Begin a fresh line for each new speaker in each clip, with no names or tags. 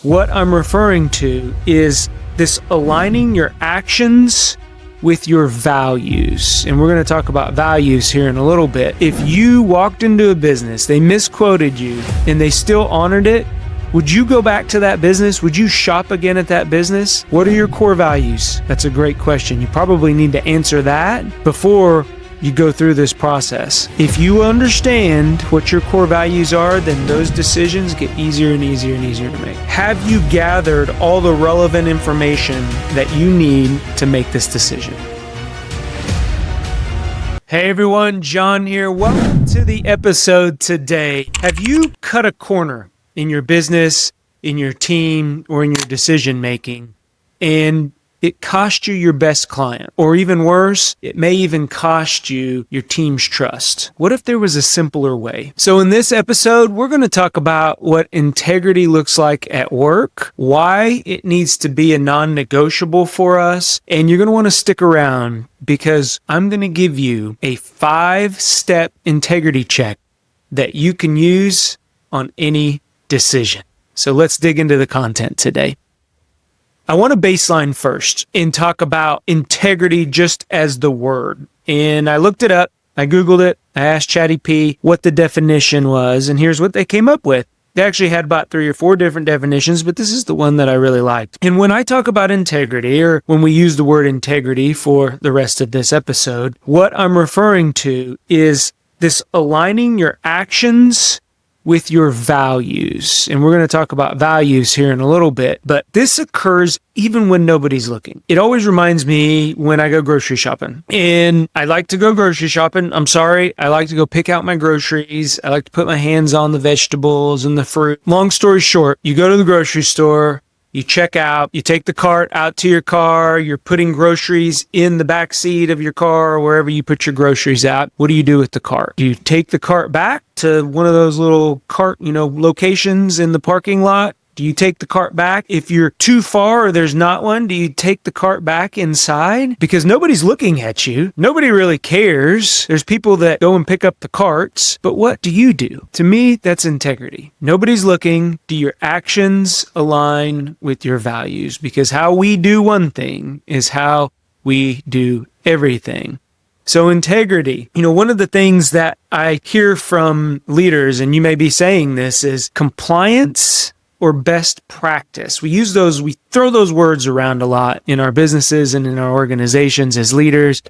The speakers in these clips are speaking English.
What I'm referring to is this aligning your actions with your values. And we're going to talk about values here in a little bit. If you walked into a business, they misquoted you, and they still honored it, would you go back to that business? Would you shop again at that business? What are your core values? That's a great question. You probably need to answer that before you go through this process. If you understand what your core values are, then those decisions get easier and easier and easier to make. Have you gathered all the relevant information that you need to make this decision? Hey everyone, John here. Welcome to the episode today. Have you cut a corner in your business, in your team, or in your decision making, and it cost you your best client? Or even worse, it may even cost you your team's trust. What if there was a simpler way? So in this episode, we're going to talk about what integrity looks like at work, why it needs to be a non-negotiable for us, and you're going to want to stick around because I'm going to give you a 5-step integrity check that you can use on any decision. So let's dig into the content today. I want to baseline first and talk about integrity just as the word. And I looked it up. I Googled it. I asked ChatGPT what the definition was, and here's what they came up with. They actually had about 3 or 4 different definitions, but this is the one that I really liked. And when I talk about integrity, or when we use the word integrity for the rest of this episode, what I'm referring to is this aligning your actions with your values. And we're going to talk about values here in a little bit, but this occurs even when nobody's looking. It always reminds me when I go grocery shopping. And I like to go grocery shopping. I like to go pick out my groceries. I like to put my hands on the vegetables and the fruit. Long story short, you go to the grocery store, you check out, you take the cart out to your car, you're putting groceries in the back seat of your car or wherever you put your groceries out. What do you do with the cart? Do you take the cart back to one of those little cart, locations in the parking lot? Do you take the cart back? If you're too far or there's not one, do you take the cart back inside? Because nobody's looking at you. Nobody really cares. There's people that go and pick up the carts. But what do you do? To me, that's integrity. Nobody's looking. Do your actions align with your values? Because how we do one thing is how we do everything. So integrity, one of the things that I hear from leaders, and you may be saying this, is compliance or best practice. We throw those words around a lot in our businesses and in our organizations as leaders,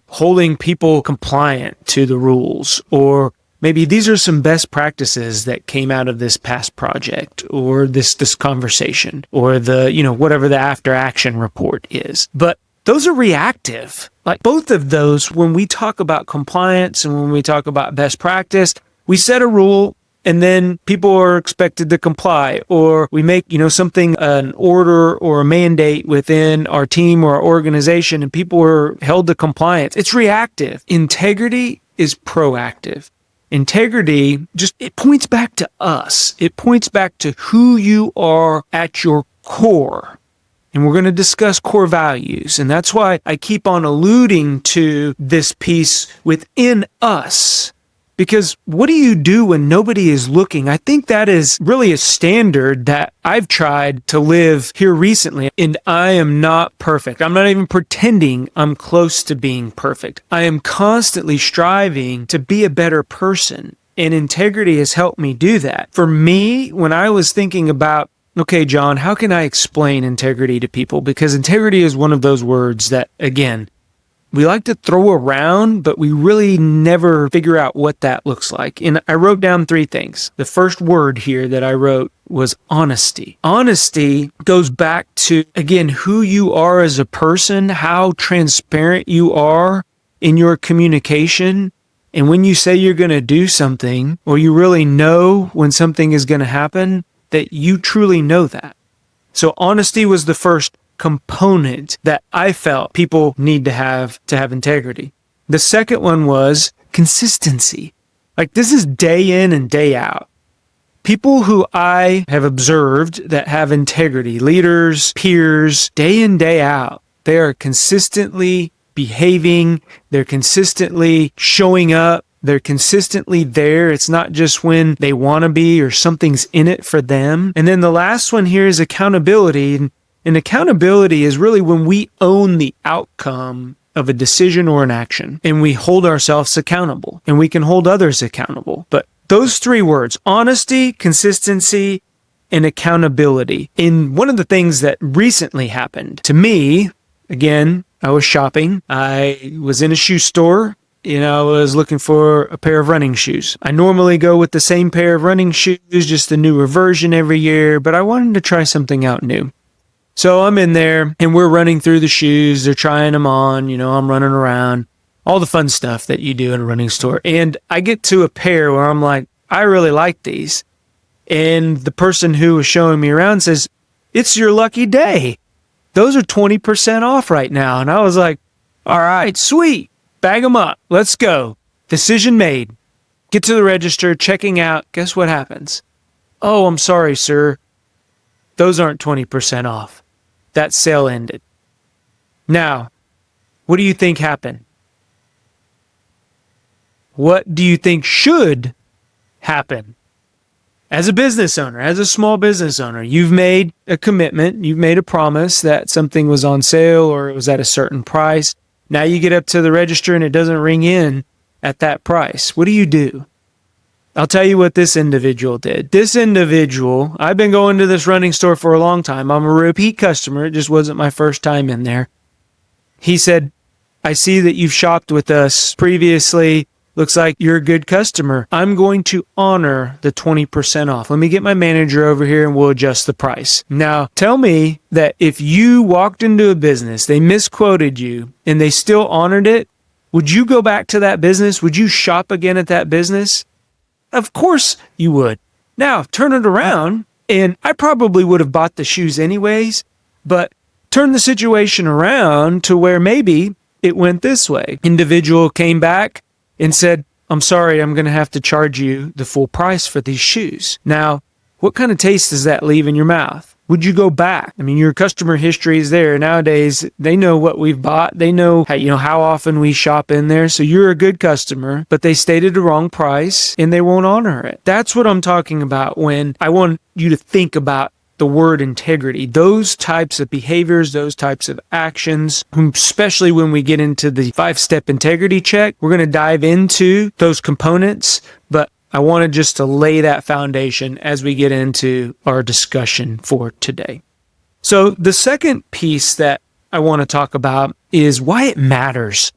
holding people compliant to the rules, or maybe these are some best practices that came out of this past project or this conversation or the, whatever the after action report is. But those are reactive. Like both of those, when we talk about compliance and when we talk about best practice, we set a rule and then people are expected to comply, or we make, something, an order or a mandate within our team or our organization, and people are held to compliance. It's reactive. Integrity is proactive. Integrity it points back to us. It points back to who you are at your core. And we're going to discuss core values. And that's why I keep on alluding to this piece within us. Because what do you do when nobody is looking? I think that is really a standard that I've tried to live here recently. And I am not perfect. I'm not even pretending I'm close to being perfect. I am constantly striving to be a better person. And integrity has helped me do that. For me, when I was thinking about, okay, John, how can I explain integrity to people? Because integrity is one of those words that, again, we like to throw around, but we really never figure out what that looks like. And I wrote down 3 things. The first word here that I wrote was honesty. Honesty goes back to, again, who you are as a person, how transparent you are in your communication. And when you say you're going to do something, or you really know when something is going to happen, that you truly know that. So honesty was the first component that I felt people need to have integrity. The second one was consistency. Like this is day in and day out. People who I have observed that have integrity, leaders, peers, day in, day out, they are consistently behaving, they're consistently showing up, They're consistently there. It's not just when they want to be or something's in it for them. And then the last one here is accountability. And accountability is really when we own the outcome of a decision or an action, and we hold ourselves accountable, and we can hold others accountable. But those three words, honesty, consistency, and accountability. And one of the things that recently happened to me, again, I was shopping. I was in a shoe store. I was looking for a pair of running shoes. I normally go with the same pair of running shoes, just a newer version every year, but I wanted to try something out new. So I'm in there and we're running through the shoes. They're trying them on. I'm running around, all the fun stuff that you do in a running store. And I get to a pair where I'm like, I really like these. And the person who was showing me around says, it's your lucky day. Those are 20% off right now. And I was like, all right, sweet. Bag them up. Let's go. Decision made. Get to the register, checking out. Guess what happens? Oh, I'm sorry, sir. Those aren't 20% off. That sale ended. Now, what do you think happened? What do you think should happen? As a business owner, as a small business owner, you've made a commitment, you've made a promise that something was on sale or it was at a certain price. Now you get up to the register and it doesn't ring in at that price. What do? I'll tell you what this individual did. This individual, I've been going to this running store for a long time. I'm a repeat customer. It just wasn't my first time in there. He said, I see that you've shopped with us previously. Looks like you're a good customer. I'm going to honor the 20% off. Let me get my manager over here and we'll adjust the price. Now, tell me that if you walked into a business, they misquoted you, and they still honored it, would you go back to that business? Would you shop again at that business? Of course you would. Now, turn it around, and I probably would have bought the shoes anyways, but turn the situation around to where maybe it went this way. Individual came back and said, I'm sorry, I'm going to have to charge you the full price for these shoes. Now, what kind of taste does that leave in your mouth? Would you go back? I mean, your customer history is there. Nowadays, they know what we've bought. They know how often we shop in there. So you're a good customer, but they stated the wrong price and they won't honor it. That's what I'm talking about when I want you to think about the word integrity. Those types of behaviors, those types of actions, especially when we get into the 5-step integrity check, we're going to dive into those components, but I wanted just to lay that foundation as we get into our discussion for today. So the second piece that I want to talk about is why it matters.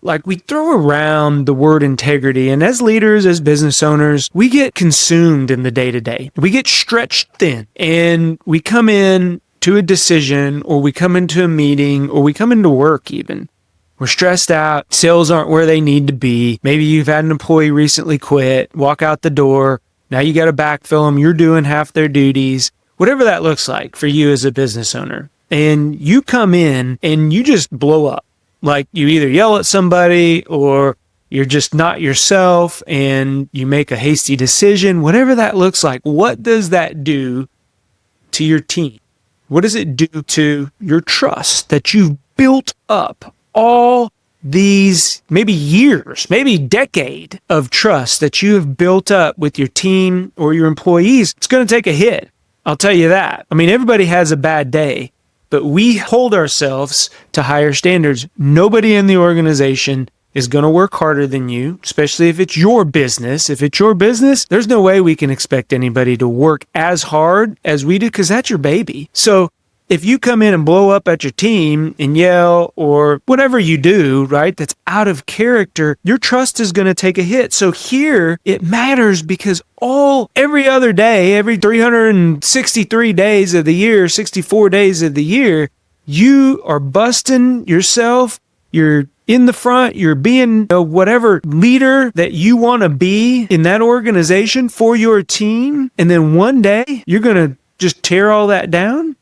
Like, we throw around the word integrity, and as leaders, as business owners, we get consumed in the day-to-day. We get stretched thin, and we come in to a decision, or we come into a meeting, or we come into work even. We're stressed out. Sales aren't where they need to be. Maybe you've had an employee recently quit, walk out the door. Now you got to backfill them. You're doing half their duties, whatever that looks like for you as a business owner. And you come in and you just blow up. Like, you either yell at somebody or you're just not yourself and you make a hasty decision, whatever that looks like. What does that do to your team? What does it do to your trust that you've built up all these maybe years, maybe decade of trust that you have built up with your team or your employees? It's going to take a hit. I'll tell you that. I mean, everybody has a bad day, but we hold ourselves to higher standards. Nobody in the organization is going to work harder than you, especially if it's your business. If it's your business, there's no way we can expect anybody to work as hard as we do, because that's your baby. So if you come in and blow up at your team and yell or whatever you do, right, that's out of character, your trust is going to take a hit. So here it matters because every other day, every 363 days of the year, 64 days of the year, you are busting yourself. You're in the front. You're being whatever leader that you want to be in that organization for your team. And then one day you're going to just tear all that down.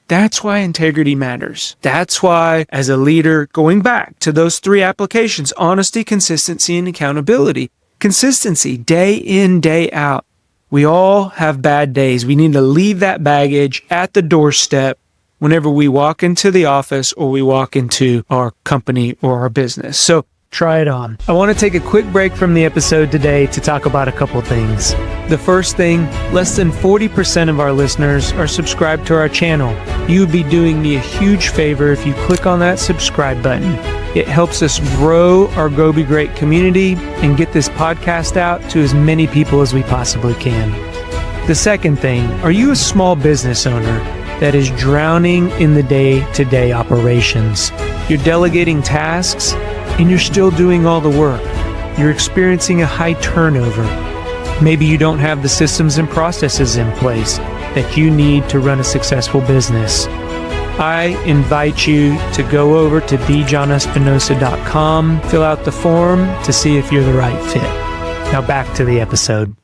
That's why integrity matters. That's why, as a leader, going back to those three applications, honesty, consistency, and accountability. Consistency, day in, day out. We all have bad days. We need to leave that baggage at the doorstep whenever we walk into the office or we walk into our company or our business. So Try it on. I want to take a quick break from the episode today to talk about a couple things. The first thing, less than 40% of our listeners are subscribed to our channel. You would be doing me a huge favor if you click on that subscribe button. It helps us grow our Go Be Great community and get this podcast out to as many people as we possibly can. The second thing, are you a small business owner that is drowning in the day-to-day operations? You're delegating tasks and you're still doing all the work. You're experiencing a high turnover. Maybe you don't have the systems and processes in place that you need to run a successful business. I invite you to go over to bjohnespinosa.com, fill out the form to see if you're the right fit. Now back to the episode.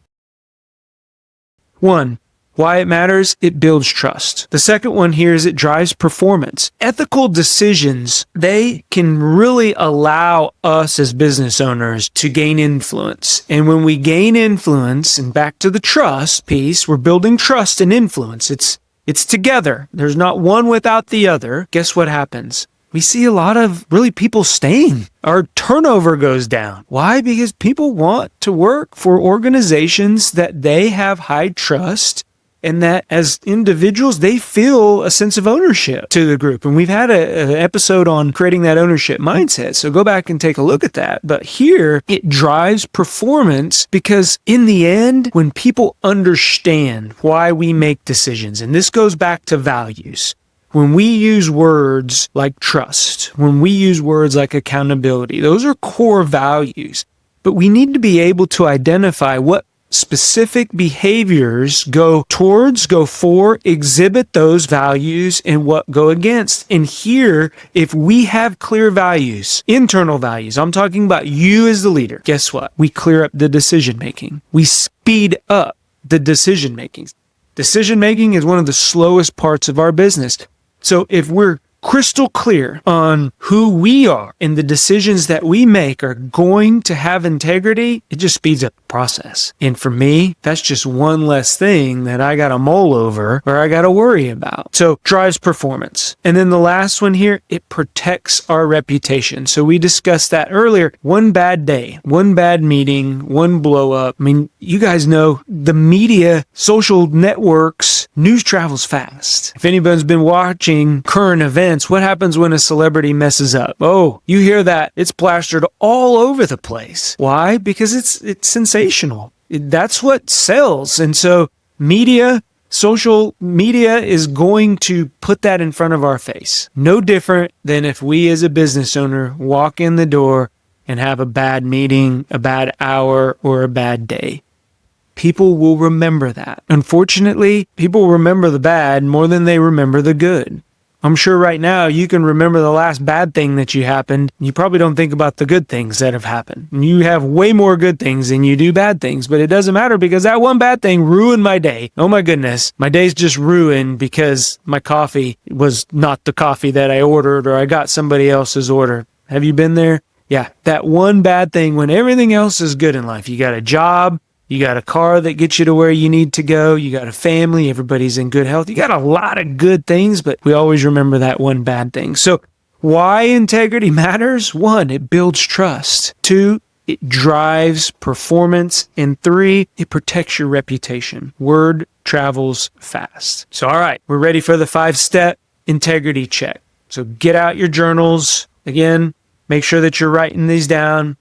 1. Why it matters? It builds trust. The second one here is it drives performance. Ethical decisions, they can really allow us as business owners to gain influence. And when we gain influence, and back to the trust piece, we're building trust and influence. It's together. There's not one without the other. Guess what happens? We see a lot of really people staying. Our turnover goes down. Why? Because people want to work for organizations that they have high trust and that as individuals, they feel a sense of ownership to the group. And we've had an episode on creating that ownership mindset. So go back and take a look at that. But here, it drives performance because in the end, when people understand why we make decisions, and this goes back to values, when we use words like trust, when we use words like accountability, those are core values. But we need to be able to identify what specific behaviors go for, exhibit those values, and what go against. And here, if we have clear values, internal values, I'm talking about you as the leader, guess what? We clear up the decision making. We speed up the decision making. Decision making is one of the slowest parts of our business. So if we're crystal clear on who we are and the decisions that we make are going to have integrity, it just speeds up the process. And for me, that's just one less thing that I got to mull over or I got to worry about. So drives performance. And then the last one here, it protects our reputation. So we discussed that earlier. One bad day, one bad meeting, one blow up. I mean, you guys know the media, social networks, news travels fast. If anybody's been watching current events, what happens when a celebrity messes up? Oh, you hear that. It's plastered all over the place. Why? Because it's sensational. That's what sells. And so social media is going to put that in front of our face. No different than if we as a business owner walk in the door and have a bad meeting, a bad hour, or a bad day. People will remember that. Unfortunately, people remember the bad more than they remember the good. I'm sure right now you can remember the last bad thing that you happened. You probably don't think about the good things that have happened. You have way more good things than you do bad things, but it doesn't matter because that one bad thing ruined my day. Oh my goodness. My day's just ruined because my coffee was not the coffee that I ordered or I got somebody else's order. Have you been there? Yeah, that one bad thing when everything else is good in life. You got a job. You got a car that gets you to where you need to go. You got a family. Everybody's in good health. You got a lot of good things, but we always remember that one bad thing. So why integrity matters? 1, it builds trust. 2, it drives performance. And 3, it protects your reputation. Word travels fast. So, all right, we're ready for the 5-step integrity check. So get out your journals. Again, make sure that you're writing these down.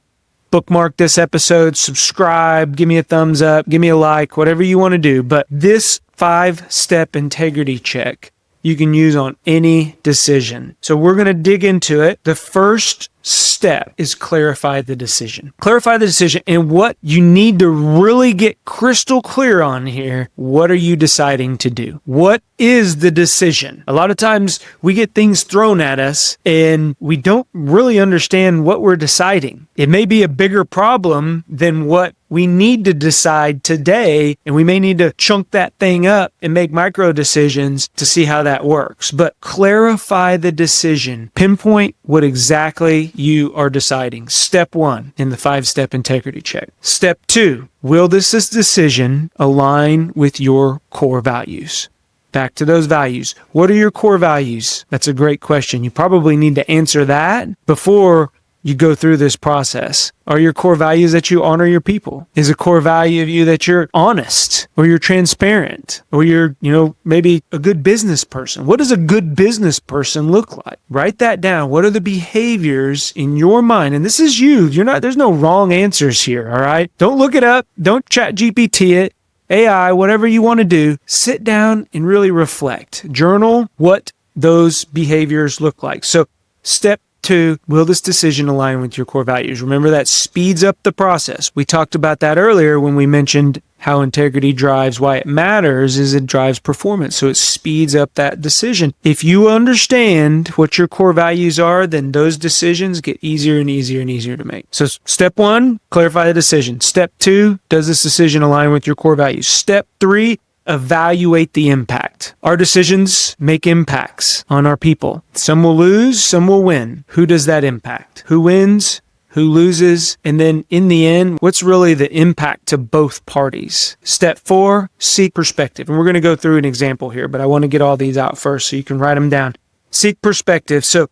Bookmark this episode, subscribe, give me a thumbs up, give me a like, whatever you want to do. But this 5-step integrity check you can use on any decision. So we're going to dig into it. The first step is clarify the decision. Clarify the decision and what you need to really get crystal clear on here. What are you deciding to do? What is the decision? A lot of times we get things thrown at us and we don't really understand what we're deciding. It may be a bigger problem than what we need to decide today, and we may need to chunk that thing up and make micro decisions to see how that works. But clarify the decision. Pinpoint what exactly you are deciding. Step 1 in the 5-step integrity check. Step 2, will this decision align with your core values? Back to those values. What are your core values? That's a great question. You probably need to answer that before you go through this process? Are your core values that you honor your people? Is a core value of you that you're honest or you're transparent or you're, maybe a good business person? What does a good business person look like? Write that down. What are the behaviors in your mind? And this is you. There's no wrong answers here. All right. Don't look it up. Don't chat GPT it. AI, whatever you want to do, sit down and really reflect. Journal what those behaviors look like. So step 2, will this decision align with your core values? Remember, that speeds up the process. We talked about that earlier when we mentioned how integrity drives, why it matters is it drives performance. So it speeds up that decision. If you understand what your core values are, then those decisions get easier and easier and easier to make. So step 1, clarify the decision. Step 2, does this decision align with your core values? Step 3, evaluate the impact. Our decisions make impacts on our people. Some will lose, some will win. Who does that impact? Who wins? Who loses? And then in the end, what's really the impact to both parties? Step 4, seek perspective. And we're going to go through an example here, but I want to get all these out first so you can write them down. Seek perspective. So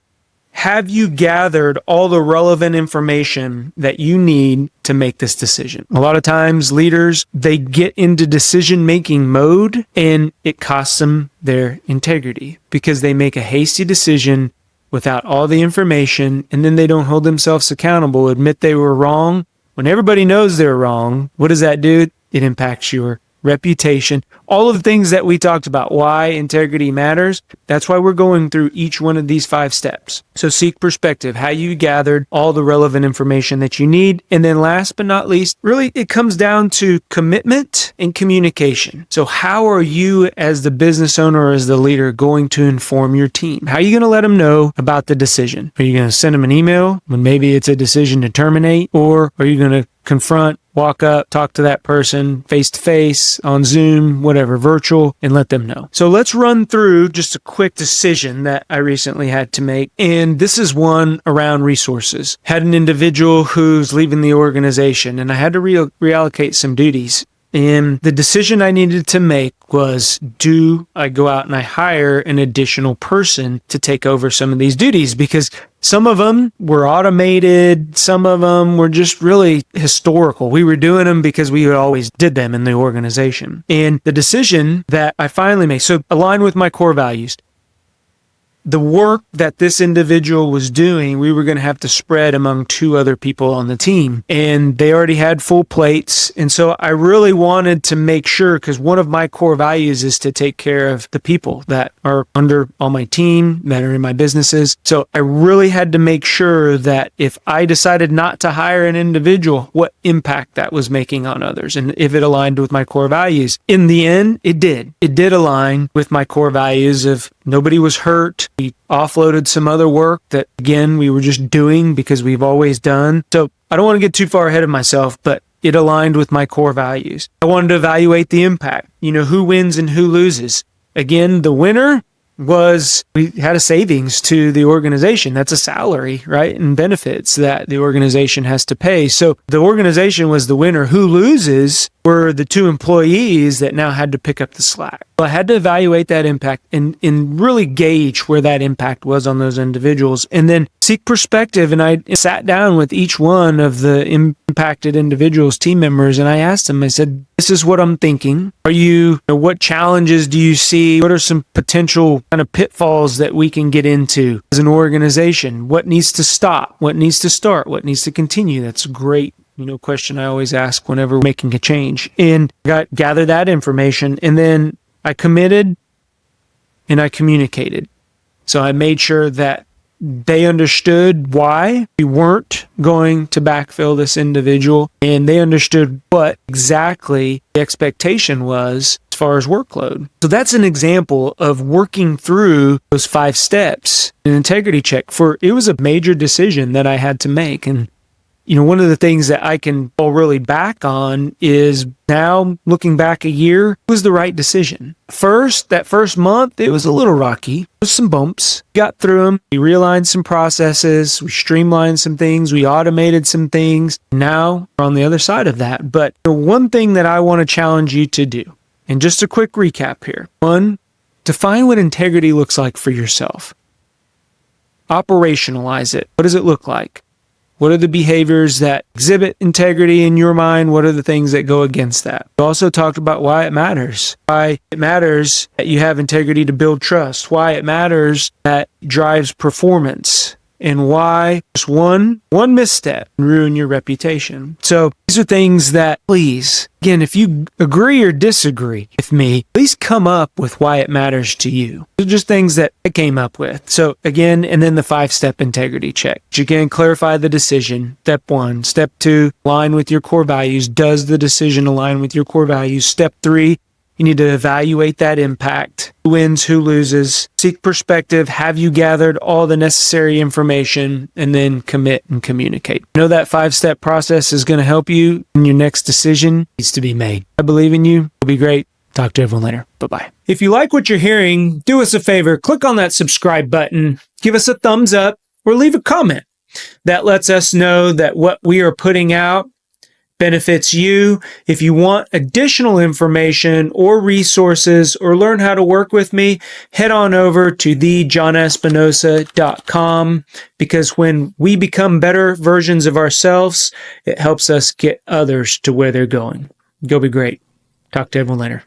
have you gathered all the relevant information that you need to make this decision? A lot of times leaders, they get into decision-making mode and it costs them their integrity because they make a hasty decision without all the information, and then they don't hold themselves accountable, admit they were wrong. When everybody knows they're wrong, what does that do? It impacts your reputation, all of the things that we talked about, why integrity matters. That's why we're going through each one of these 5 steps. So seek perspective, how you gathered all the relevant information that you need. And then last but not least, really it comes down to commitment and communication. So how are you as the business owner or as the leader going to inform your team? How are you going to let them know about the decision? Are you going to send them an email when maybe it's a decision to terminate? Or are you going to confront, walk up, talk to that person face to face, on Zoom, whatever, virtual, and let them know? So let's run through just a quick decision that I recently had to make. And this is one around resources. Had an individual who's leaving the organization and I had to reallocate some duties. And the decision I needed to make was, do I go out and I hire an additional person to take over some of these duties? Because some of them were automated. Some of them were just really historical. We were doing them because we always did them in the organization. And the decision that I finally made, so align with my core values. The work that this individual was doing, we were going to have to spread among 2 other people on the team. And they already had full plates. And so I really wanted to make sure, because one of my core values is to take care of the people that are under on my team, that are in my businesses. So I really had to make sure that if I decided not to hire an individual, what impact that was making on others, and if it aligned with my core values. In the end, it did. It did align with my core values of nobody was hurt. We offloaded some other work that, again, we were just doing because we've always done. So I don't want to get too far ahead of myself, but it aligned with my core values. I wanted to evaluate the impact. Who wins and who loses. Again, the winner was we had a savings to the organization. That's a salary, right? And benefits that the organization has to pay. So the organization was the winner. Who loses were the 2 employees that now had to pick up the slack. So I had to evaluate that impact and really gauge where that impact was on those individuals, and then seek perspective. And I sat down with each one of the impacted individuals, team members, and I asked them, I said, this is what I'm thinking. What challenges do you see? What are some potential kind of pitfalls that we can get into as an organization? What needs to stop? What needs to start? What needs to continue? That's a great question I always ask whenever we're making a change. And gather that information, and then I committed and I communicated. So I made sure that they understood why we weren't going to backfill this individual, and they understood what exactly the expectation was as far as workload. So that's an example of working through those 5 steps, an integrity check. It was a major decision that I had to make. And one of the things that I can fall really back on is now looking back a year, it was the right decision. That first month, it was a little rocky. There was some bumps. We got through them. We realigned some processes. We streamlined some things. We automated some things. Now we're on the other side of that. But the one thing that I want to challenge you to do, and just a quick recap here. 1, define what integrity looks like for yourself. Operationalize it. What does it look like? What are the behaviors that exhibit integrity in your mind? What are the things that go against that? We also talked about why it matters. Why it matters that you have integrity to build trust. Why it matters that drives performance. And why just one misstep can ruin your reputation. So these are things that, please, again, if you agree or disagree with me, please come up with why it matters to you. These are just things that I came up with. So again, and then the 5-step integrity check. Which again, clarify the decision. Step 1. Step 2, align with your core values. Does the decision align with your core values? Step 3, you need to evaluate that impact. Who wins, who loses, seek perspective, have you gathered all the necessary information, and then commit and communicate. I know that 5-step process is going to help you in your next decision needs to be made. I believe in you. It'll be great. Talk to everyone later. Bye-bye. If you like what you're hearing, do us a favor. Click on that subscribe button, give us a thumbs up, or leave a comment. That lets us know that what we are putting out benefits you. If you want additional information or resources or learn how to work with me, head on over to thejohnespinosa.com, because when we become better versions of ourselves, it helps us get others to where they're going. Go be great. Talk to everyone later.